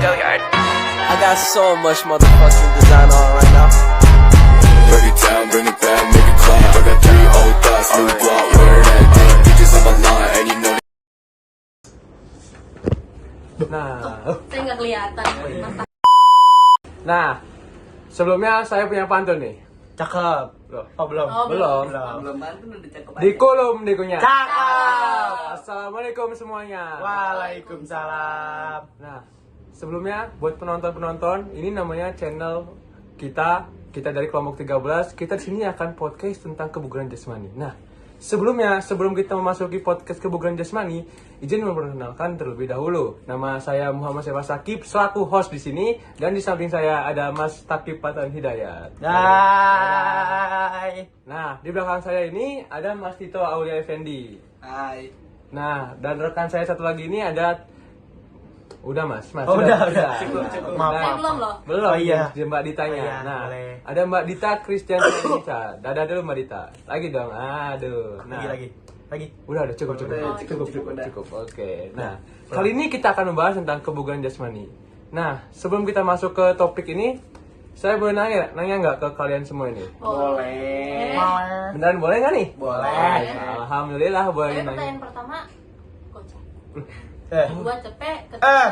I got so much motherfucking design on right now. Break it down, bring it back, make it clap. I got 3 old thoughts, new block, where that thing. Bitches on my line, and you know. Saya nggak kelihatan. Nah, sebelumnya saya punya pantun nih. Cakep. Oh belum. Belum. Belum pantun udah cakep aja. Dikulum dikunya. Cakep. Assalamualaikum semuanya. Waalaikumsalam. Nah, sebelumnya buat penonton-penonton, ini namanya channel kita dari kelompok 13. Kita di sini akan podcast tentang kebugaran jasmani. Nah, sebelum kita memasuki podcast kebugaran jasmani, izin memperkenalkan terlebih dahulu. Nama saya Muhammad Sefa Sakib selaku host di sini, dan di samping saya ada Mas Takib Patan Hidayat. Hai. Nah, di belakang saya ini ada Mas Tito Aulia Effendi. Hai. Nah, dan rekan saya satu lagi ini ada udah Mas. Oh, udah. Cukup. Maaf. Saya belum loh. Belum, Oh, iya. Mbak Ditanya. Oh, iya, Nah, boleh. ada Mbak Dita Christian Indonesia. Dadah dulu Mbak Dita. Lagi dong. Aduh. Nah, Lagi. Udah cukup. Udah, cukup. Oke. Nah, kali ini kita akan membahas tentang kebugaran jasmani. Nah, sebelum kita masuk ke topik ini, saya boleh nanya nggak ke kalian semua ini? Boleh. Beneran boleh nggak nih? Boleh. Alhamdulillah boleh Saya nanya. pertanyaan pertama, gocap. Eh. Kedua cepet, ketiga.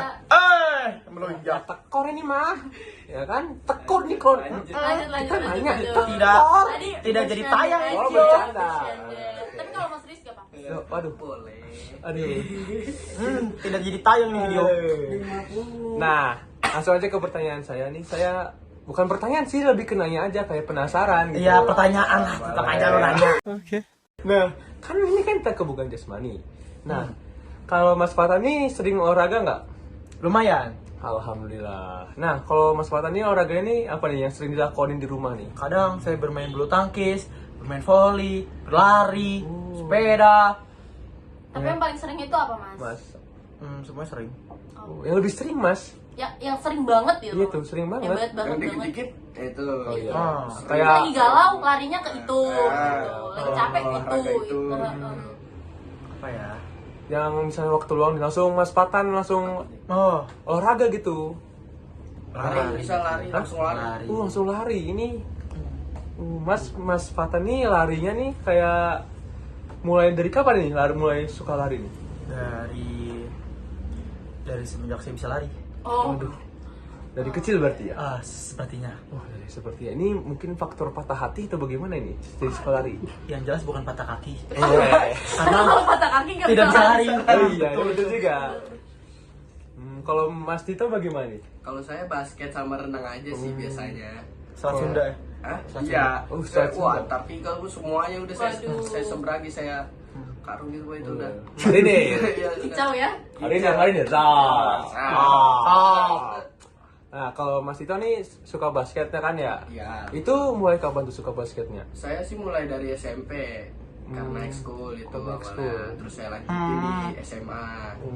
Melonjak. Tekor ini mah, ya kan? Tekor nih kor. Lanjut. Lanjut. nanya, Tidak. Tadi Tidak jadi bercanda tayang, aja, Oh, bercanda. bercanda. Tapi kalau Mas Rizky apa? Waduh. Boleh. Aduh. Tidak jadi tayang nih video. Nah, langsung aja ke pertanyaan saya nih. Saya bukan pertanyaan sih, lebih ke nanya aja kayak penasaran gitu. Iya, pertanyaan lah. Tetap aja lo nanya. Nah, kan ini kan kita kebugaran jasmani. Nah, kalau Mas Fatan nih sering olahraga nggak? Lumayan. Alhamdulillah. Nah, kalau Mas Fatan nih olahraga ini apa nih yang sering dilakonin di rumah nih? Kadang saya bermain bulu tangkis, bermain voli, berlari, sepeda. Tapi yang paling sering itu apa, Mas? Mas, Semuanya sering. Oh. yang lebih sering Mas? Ya, yang sering banget gitu. Iya tuh, sering banget. Hebat banget Yang banget. dikit-dikit itu. Oh iya. Ah. Kayak Lagi galau, larinya ke itu. Ah. Gitu. Lagi capek Olahraga itu. itu. Apa ya? yang misalnya waktu luang langsung Mas Fatan langsung Oh, olahraga gitu. Lari, bisa lari, langsung lari. Langsung lari ini. Mas Fatan nih larinya nih kayak mulai dari kapan nih? Mulai suka lari nih? dari semenjak saya bisa lari. Oh. Dari kecil berarti ya? Sepertinya. Wah, seperti ya. Ini mungkin faktor patah hati atau bagaimana ini? Jadi suka lari. Yang jelas bukan patah kaki. Karena kalau patah kaki nggak Tidak bisa lari. Oh iya, itu juga. Kalau Mas Tito bagaimana nih? Kalau saya basket sama renang aja sih biasanya. Selat Sunda ya. Hah? Selat Iya. Sunda. Oh, Selat Wah, Sunda. tapi kalau semuanya udah saya Waduh. seberagi, saya karung gitu itu udah. Hari ini. Iya, Kicau ya. Hari ini. Nah, kalau Mas Tito nih suka basketnya kan ya? Iya. Itu mulai kapan tuh suka basketnya? Saya sih mulai dari SMP karena ekskul itu Karena awalnya. ekskul. Terus saya lanjutin di SMA. Oh,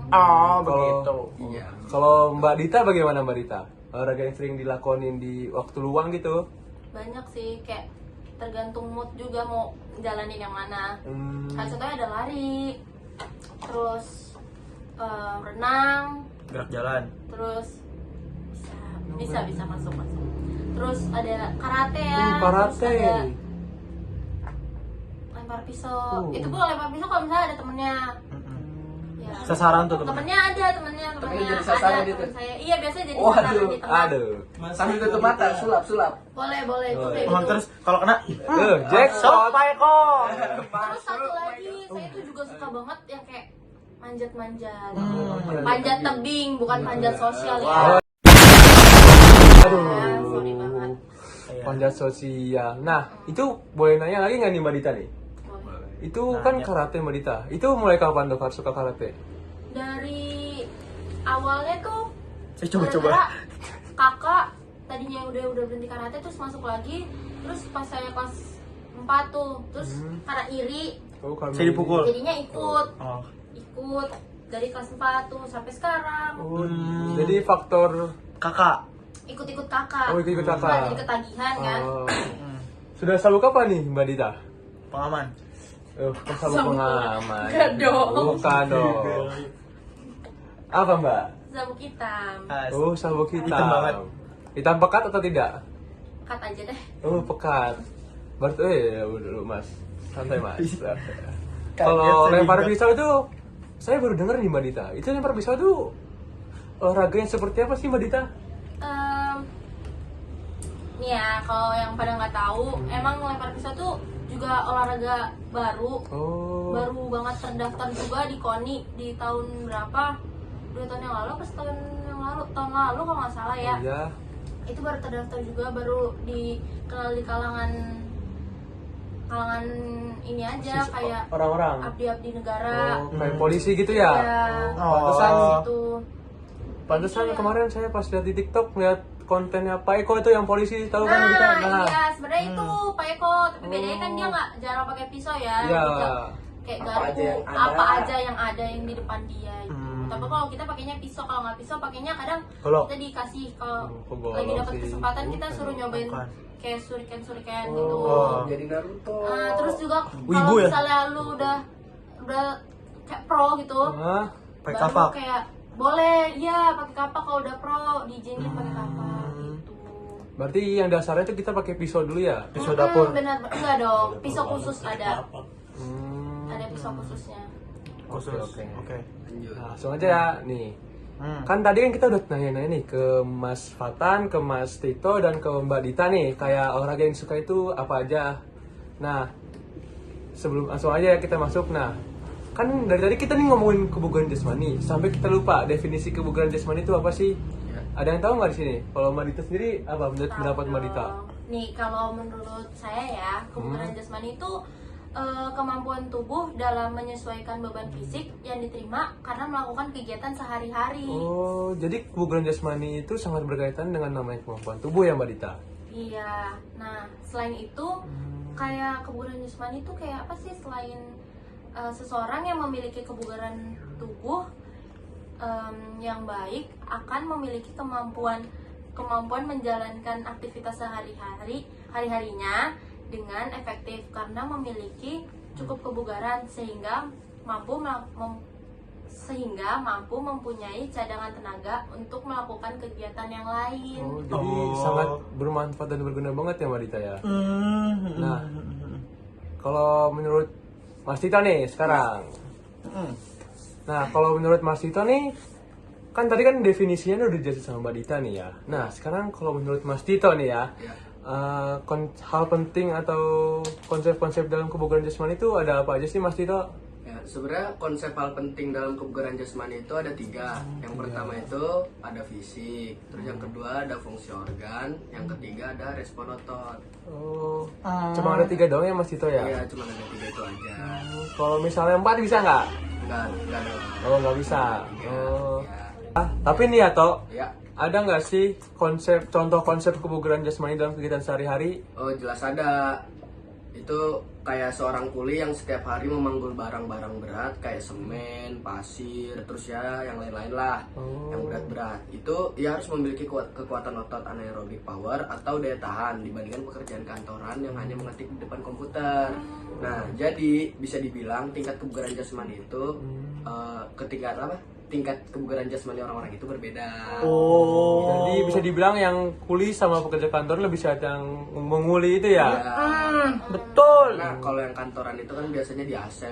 Kalau- begitu. Iya. Kalau Mbak Dita bagaimana Mbak Dita? Olahraga yang sering dilakonin di waktu luang gitu? Banyak sih, kayak tergantung mood juga mau jalanin yang mana. Salah satunya ada lari, terus renang, Gerak jalan. terus bisa masuk. Terus ada karate ya. Karate. Terus ada lempar pisau. Itu pun lempar pisau kalau misalnya ada temennya. Ya. Sasaran tuh temen. Temennya ada temennya jadi sasaran ada gitu? temen saya. Iya, biasanya jadi Waduh, sasaran di tengah. Aduh. Sambil tutup mata, sulap. Boleh itu kayak Oh, gitu. terus kalau kena Jackpot. Pak Eko. Terus satu lagi, saya tuh juga suka banget yang kayak manjat-manjat. Hmm. Panjat tebing, bukan panjat sosial ya. Aduh. Ya, sorry banget. Panjat sosial. Nah, itu boleh nanya lagi nggak nih Mbak Dita nih? Boleh. Itu kan karate Mbak Dita. Itu mulai kapan tuh suka karate? Dari awalnya tuh Saya coba-coba. gara-gara kakak tadinya udah berhenti karate, terus masuk lagi, terus pas saya kelas 4 tuh, terus karena iri Oh, karena Saya dipukul. jadinya ikut Oh. dari kelas 4 tuh sampai sekarang. Oh, jadi faktor Kakak. Ikut kakak. Oh, ikut kakak. Nah, jadi ketagihan kan. oh. Sudah sabuk kapan nih Mbak Dita? Pengaman. Sabuk pengalaman. Enggak dong. Bukan dong. Apa Mbak? sabuk hitam. Oh, sabuk hitam. Hitam banget. Hitam pekat atau tidak? Cut aja deh. Oh, pekat. Berarti ya udah dulu Mas. Santai Mas. Kalau lempar pisau itu saya baru dengar nih Mbak Dita. Itu lempar pisau itu olahraga yang seperti apa sih Mbak Dita? Nih ya, kalau yang pada nggak tahu, emang lempar pisau tuh juga olahraga baru. Oh. Baru banget terdaftar juga di KONI di tahun berapa? 2 tahun yang lalu apa setahun yang lalu? Tahun lalu kalau nggak salah ya. Iya. Itu baru terdaftar juga, baru dikenal di kalangan ini aja, kayak Orang-orang. abdi-abdi negara. Oh, kayak polisi gitu ya? Ya, Pantesan gitu. Pantesan Gitu ya. kemarin saya pas lihat di TikTok lihat kontennya Pak Eko itu yang polisi, tahu kan kita? Nah, iya, sebenarnya itu Pak Eko, tapi bedanya kan dia nggak jarang pakai pisau ya. Iya. Dia kayak Apa garpu, aja yang ada. apa aja yang ada yang di depan dia gitu. Tapi kalau kita pakainya pisau, kalau nggak pisau pakainya kadang Golok. kita dikasih kalau Golok lagi dapat sih. kesempatan kita suruh nyobain Bukan. kayak suriken gitu. Jadi Naruto. Terus juga Wibu kalau ya? misalnya lu udah kayak pro gitu, Hah? Pakai baru kapak. kayak boleh ya pakai kapak kalau udah pro, diizinin pakai kapak gitu. Berarti yang dasarnya itu kita pakai pisau dulu ya? Pisau dapur. Benar, enggak dong, pisau khusus ada. Hmm. Ada pisau khususnya. Khusus. Oke. Oke. Nah, langsung aja ya, nih. Kan tadi kan kita udah nanya-nanya nih ke Mas Fatan, ke Mas Tito, dan ke Mbak Dita nih, kayak olahraga yang suka itu apa aja. Nah, sebelum langsung aja ya kita masuk. Nah, kan dari tadi kita nih ngomongin kebugaran jasmani, sampai kita lupa definisi kebugaran jasmani itu apa sih? Ada yang tahu nggak di sini? Kalau Mbak Dita sendiri apa menurut pendapat Mbak Dita? Nih, kalau menurut saya ya, kebugaran jasmani itu kemampuan tubuh dalam menyesuaikan beban fisik yang diterima karena melakukan kegiatan sehari-hari. Oh, jadi kebugaran jasmani itu sangat berkaitan dengan namanya kemampuan tubuh ya Mbak Dita? Iya. Nah, selain itu kayak kebugaran jasmani itu kayak apa sih selain seseorang yang memiliki kebugaran tubuh yang baik akan memiliki kemampuan menjalankan aktivitas hari-harinya dengan efektif karena memiliki cukup kebugaran sehingga mampu mempunyai cadangan tenaga untuk melakukan kegiatan yang lain. Oh, jadi sangat bermanfaat dan berguna banget ya Mbak Dita ya? Nah, kalau menurut Mas Tito nih sekarang. Nah, kalau menurut Mas Tito nih, kan tadi kan definisinya udah dijelasin sama Mbak Dita nih ya. Nah, sekarang kalau menurut Mas Tito nih ya, hal penting atau konsep-konsep dalam kebugaran jasmani itu ada apa aja sih Mas Tito? Ya, sebenarnya konsep hal penting dalam kebugaran jasmani itu ada 3. Yang pertama itu ada fisik, terus yang kedua ada fungsi organ, yang ketiga ada respon otot. Oh, cuma ada 3 doang ya Mas Tito ya? Iya, cuma ada 3 itu aja. Kalau misalnya 4 bisa nggak? Enggak ada. Oh, nggak bisa. Oh. Ya, Tapi nih ya Tok, ya. ada nggak sih contoh konsep kebugaran jasmani dalam kegiatan sehari-hari? Oh, jelas ada. Itu kayak seorang kuli yang setiap hari memanggul barang-barang berat kayak semen, pasir, terus ya yang lain-lain lah. Yang berat-berat. Itu dia harus memiliki kekuatan otot anaerobic power atau daya tahan dibandingkan pekerjaan kantoran yang hanya mengetik di depan komputer. Nah, jadi bisa dibilang tingkat kebugaran jasmani itu tingkat kebugaran jasmani orang-orang itu berbeda. Jadi bisa dibilang yang kuli sama pekerja kantor lebih sehat yang menguli itu ya? Betul. Nah, kalau yang kantoran itu kan biasanya di AC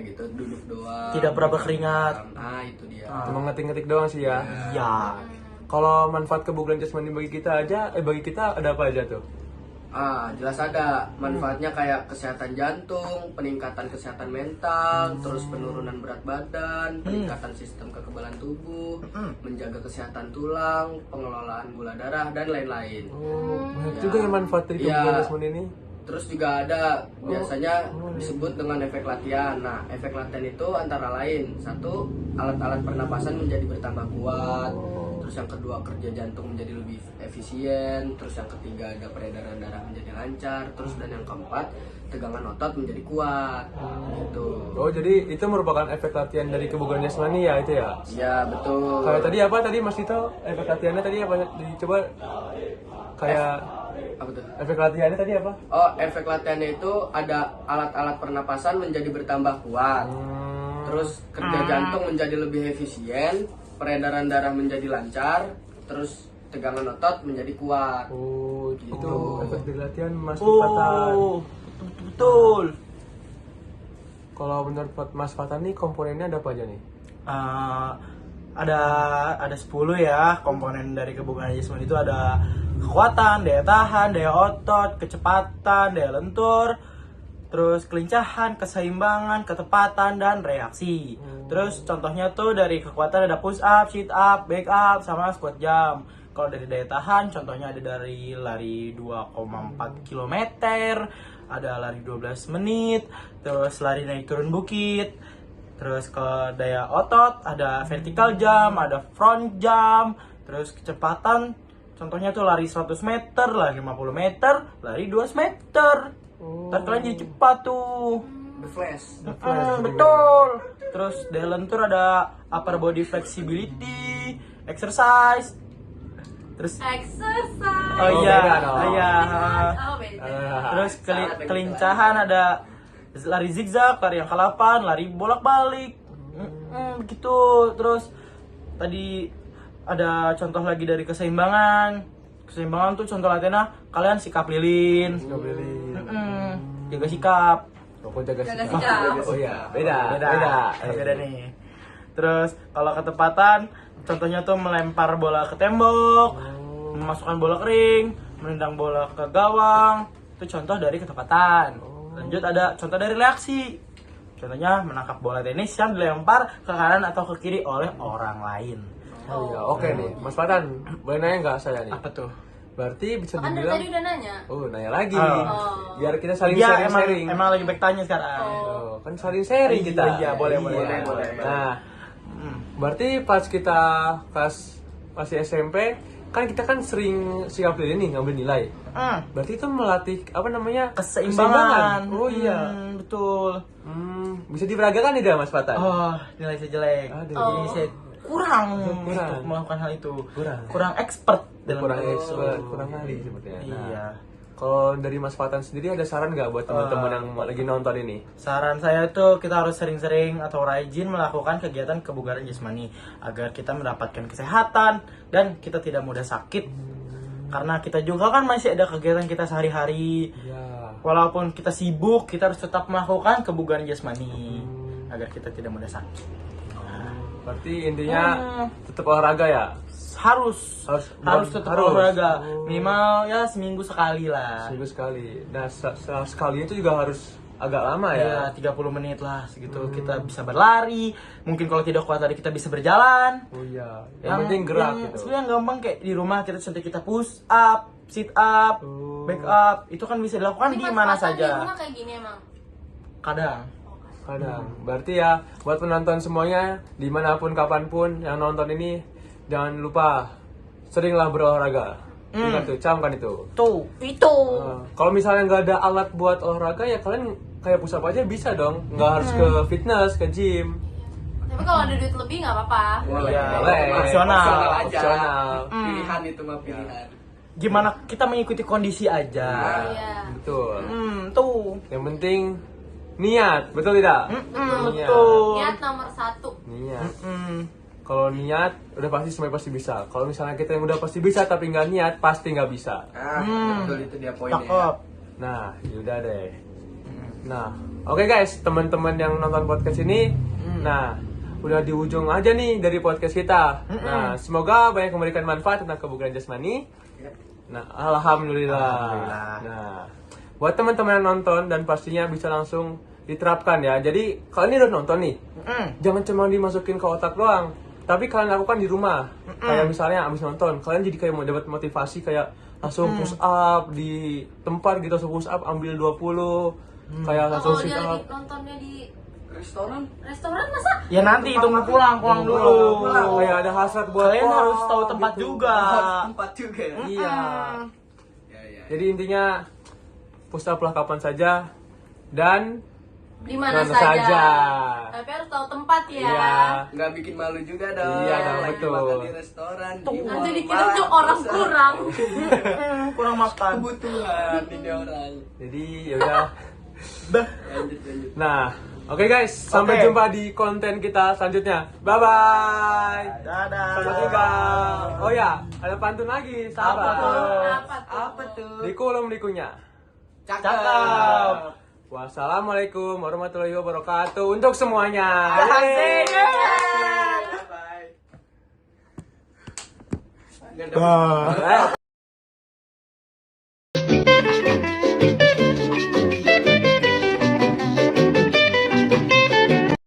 gitu, duduk doang. Tidak pernah berkeringat. Nah, itu dia. Cuma ngetik-ngetik doang sih ya. Ya. Kalau manfaat kebugaran jasmani bagi kita ada apa aja tuh? Jelas ada manfaatnya kayak kesehatan jantung, peningkatan kesehatan mental, terus penurunan berat badan, peningkatan sistem kekebalan tubuh, menjaga kesehatan tulang, pengelolaan gula darah dan lain-lain. Banyak juga yang manfaat dari kebugaran jasmani ini. Terus juga ada biasanya disebut dengan efek latihan. Nah, efek latihan itu antara lain, 1, alat-alat pernapasan menjadi bertambah kuat. Terus yang kedua, kerja jantung menjadi lebih efisien. Terus yang ketiga, ada peredaran darah menjadi lancar. Terus dan yang keempat, tegangan otot menjadi kuat. Gitu. Oh, jadi itu merupakan efek latihan dari kebugaran jasmani ya itu ya? Iya, betul. Kayak tadi apa tadi Mas Tito? Efek latihannya tadi apa? Dicoba kayak Apa tuh? efek latihannya tadi apa? Oh, efek latihannya itu ada alat-alat pernapasan menjadi bertambah kuat. Terus kerja jantung menjadi lebih efisien. peredaran darah menjadi lancar, terus tegangan otot menjadi kuat. Oh, itu Gitu. efek dari latihan Mas Fatan. Oh, betul. Kalau menurut Mas Fatan nih komponennya ada apa aja nih? Eh, ada 10 ya komponen dari kebugaran jasmani. Itu ada kekuatan, daya tahan, daya otot, kecepatan, daya lentur, terus kelincahan, keseimbangan, ketepatan, dan reaksi. Terus contohnya tuh dari kekuatan ada push up, sit up, back up, sama squat jump. Kalau dari daya tahan contohnya ada dari lari 2,4 km, ada lari 12 menit, terus lari naik turun bukit. Terus ke daya otot ada vertical jump, ada front jump, terus kecepatan contohnya tuh lari 100 meter, lari 50 meter, lari 200 meter. Ntar kalian jadi cepat tuh. The Flash. Betul. Terus daya lentur ada upper body flexibility, exercise. Terus Exercise. oh iya, beda dong. iya. Oh, beda. Terus kelincahan ada lari zigzag, lari yang ke-8, lari bolak-balik. Gitu. Terus tadi ada contoh lagi dari keseimbangan. Keseimbangan tuh contoh latihannya kalian sikap lilin. Jaga sikap. Rokok jaga Jaga sikap. sikap. Oh iya, beda. Beda nih. Terus kalau ketepatan contohnya tuh melempar bola ke tembok, memasukkan bola kering, menendang bola ke gawang. Itu contoh dari ketepatan. Lanjut ada contoh dari reaksi. Contohnya menangkap bola tenis yang dilempar ke kanan atau ke kiri oleh orang lain. Oh iya, oke nih. Mas Fatan, boleh nanya nggak saya nih? Apa tuh? Berarti bisa Kan dari dibilang tadi udah nanya. oh, nanya lagi. Oh. Biar kita saling Dia sharing-sharing. emang lagi back tanya sekarang. Oh, kan saling sharing kita. Iya, boleh, boleh. Nah, berarti pas kita masih SMP, kan kita kan sering sikap lilin nih ngambil nilai. Berarti itu melatih apa namanya? Keseimbangan. Oh iya. Betul. Bisa diperagakan tidak Mas Fatan? Oh, nilai saya jelek. Aduh. Jadi saya kurang untuk melakukan hal itu. Kurang expert dalam Kurang hal itu. expert, kurang ahli sepertinya. Iya. Kalau dari Mas Fatan sendiri ada saran nggak buat teman-teman yang lagi nonton ini? Saran saya tuh kita harus sering-sering atau rajin melakukan kegiatan kebugaran jasmani agar kita mendapatkan kesehatan dan kita tidak mudah sakit. Karena kita juga kan masih ada kegiatan kita sehari-hari. Ya. Walaupun kita sibuk, kita harus tetap melakukan kebugaran jasmani agar kita tidak mudah sakit. Berarti intinya tetap olahraga ya? Harus tetap olahraga. Minimal ya seminggu sekali lah. Seminggu sekali. Nah, sekali itu juga harus agak lama ya? Ya, 30 menit lah segitu. Kita bisa berlari. Mungkin kalau tidak kuat tadi kita bisa berjalan. Oh iya. Yang penting gerak gitu. Sebenarnya gampang kayak di rumah kita contoh kita push up, sit up, back up. Itu kan bisa dilakukan di mana Di saja. rumah kayak gini emang. Kadang. Berarti ya buat penonton semuanya dimanapun kapanpun yang nonton ini jangan lupa seringlah berolahraga. Ingat tuh, camkan itu. Tuh, itu. Kalau misalnya nggak ada alat buat olahraga ya kalian kayak push up aja bisa dong. Nggak harus ke fitness, ke gym. Tapi kalau ada duit lebih nggak apa-apa. Boleh. Iya, Boleh. opsional. aja. Opsional. Pilihan itu mah pilihan. Gimana kita mengikuti kondisi aja. Iya. Betul. Tuh. Yang penting niat, betul tidak? Niat. Betul. Niat nomor 1. Niat. Kalau niat udah pasti semuanya pasti bisa. Kalau misalnya kita yang udah pasti bisa tapi nggak niat pasti nggak bisa. Betul itu dia poinnya. Cakep. Nah, yaudah deh. Nah, oke guys, teman-teman yang nonton podcast ini, nah udah di ujung aja nih dari podcast kita. Nah, semoga banyak memberikan manfaat tentang kebugaran jasmani. Nah, alhamdulillah. Nah, buat teman-teman yang nonton dan pastinya bisa langsung diterapkan ya. Jadi kalian ini udah nonton nih, jangan cuma dimasukin ke otak doang, tapi kalian lakukan di rumah. Kayak misalnya abis nonton, kalian jadi kayak mau dapat motivasi kayak langsung push up di tempat gitu, langsung push up ambil 20, kayak langsung Kalau sit dia up. lagi nontonnya di Restoran. masa? Ya nanti tunggu pulang dulu. Kayak ada hasrat buat Kalian wah, harus tahu tempat gitu. juga. Tempat juga ya. Iya. Ya. Jadi intinya push up lah kapan saja dan Di mana mana saja. Tapi harus tahu tempat ya. Iya. Nggak bikin malu juga dong. Iya, dong, Lagi betul. makan di restoran. Nanti dikira tuh orang kurang. Kurang makan. Kebutuhan ini orang. Jadi yaudah Lanjut. Nah, oke guys, sampai Oke. jumpa di konten kita selanjutnya. Bye bye. Dadah. Selamat tinggal. Oh ya, ada pantun lagi, sahabat. Apa tuh? Liku likunya. Cakep. Wassalamualaikum warahmatullahi wabarakatuh untuk semuanya. Asik. Bye. Bye.